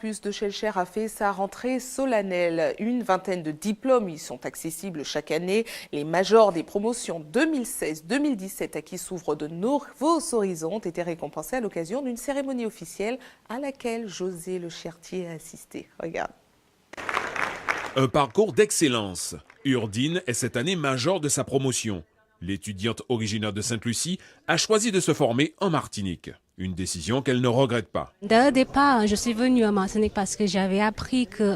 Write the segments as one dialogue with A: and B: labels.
A: campus de Schœlcher a fait sa rentrée solennelle. Une vingtaine de diplômes y sont accessibles chaque année. Les majors des promotions 2016-2017 à qui s'ouvrent de nouveaux horizons ont été récompensés à l'occasion d'une cérémonie officielle à laquelle José Le Chertier a assisté. Regarde.
B: Un parcours d'excellence. Urdine est cette année major de sa promotion. L'étudiante originaire de Sainte-Lucie a choisi de se former en Martinique. Une décision qu'elle ne regrette pas.
C: Dès le départ, je suis venue en Martinique parce que j'avais appris que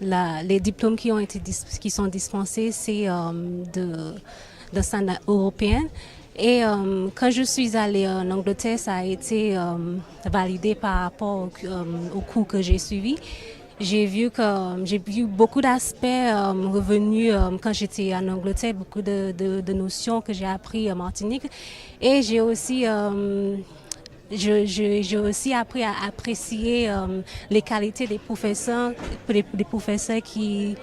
C: les diplômes qui sont dispensés, c'est de standard européen. Et quand je suis allée en Angleterre, ça a été validé par rapport au cours que j'ai suivi. J'ai vu beaucoup d'aspects revenus quand j'étais en Angleterre, beaucoup de notions que j'ai appris en Martinique. Et j'ai aussi appris à apprécier les qualités des professeurs qui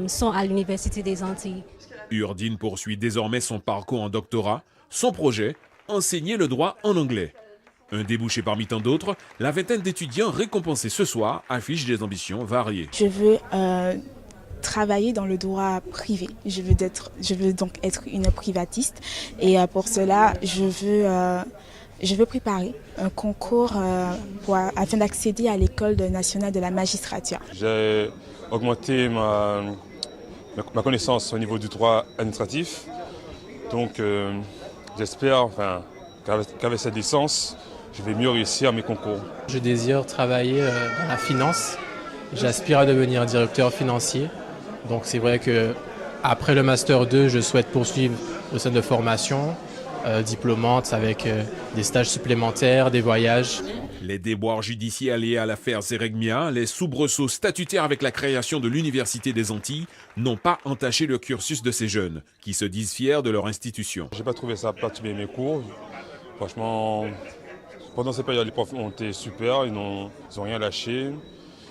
C: sont à l'Université des Antilles.
B: Urdine poursuit désormais son parcours en doctorat. Son projet, enseigner le droit en anglais. Un débouché parmi tant d'autres, la vingtaine d'étudiants récompensés ce soir affiche des ambitions variées.
D: Je veux travailler dans le droit privé. Je veux donc être une privatiste et pour cela, je veux préparer un concours afin d'accéder à l'École nationale de la magistrature. J'ai
E: augmenté ma connaissance au niveau du droit administratif. Donc j'espère qu'avec cette licence, je vais mieux réussir à mes concours.
F: Je désire travailler dans la finance. J'aspire à devenir directeur financier. Donc c'est vrai qu'après le Master 2, je souhaite poursuivre au sein de formation diplômante avec des stages supplémentaires, des voyages.
B: Les déboires judiciaires liés à l'affaire Zeregmia, les soubresauts statutaires avec la création de l'Université des Antilles n'ont pas entaché le cursus de ces jeunes qui se disent fiers de leur institution.
E: Je n'ai pas trouvé ça perturber mes cours. Franchement, pendant ces périodes, les profs ont été super, ils n'ont rien lâché.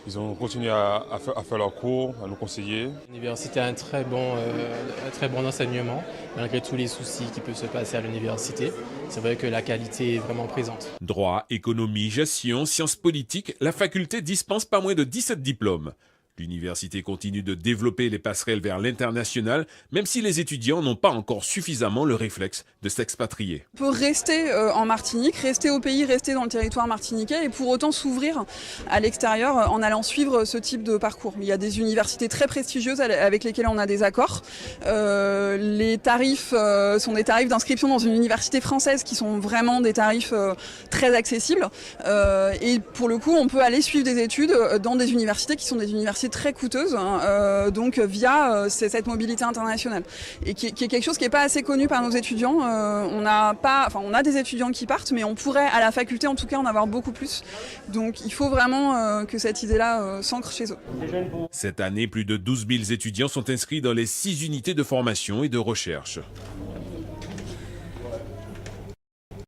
E: Ils ont continué à faire leurs cours, à nous conseiller.
F: L'université a un très bon enseignement, malgré tous les soucis qui peuvent se passer à l'université. C'est vrai que la qualité est vraiment présente.
B: Droit, économie, gestion, sciences politiques, la faculté dispense pas moins de 17 diplômes. L'université continue de développer les passerelles vers l'international, même si les étudiants n'ont pas encore suffisamment le réflexe de s'expatrier.
G: On peut rester en Martinique, rester au pays, rester dans le territoire martiniquais et pour autant s'ouvrir à l'extérieur en allant suivre ce type de parcours. Il y a des universités très prestigieuses avec lesquelles on a des accords. Les tarifs sont des tarifs d'inscription dans une université française qui sont vraiment des tarifs très accessibles. Et pour le coup, on peut aller suivre des études dans des universités qui sont des universités très coûteuse, donc via cette mobilité internationale, et qui est quelque chose qui n'est pas assez connu par nos étudiants. On a des étudiants qui partent, mais on pourrait à la faculté en tout cas en avoir beaucoup plus. Donc il faut vraiment que cette idée-là s'ancre chez eux.
B: Cette année, plus de 12 000 étudiants sont inscrits dans les 6 unités de formation et de recherche.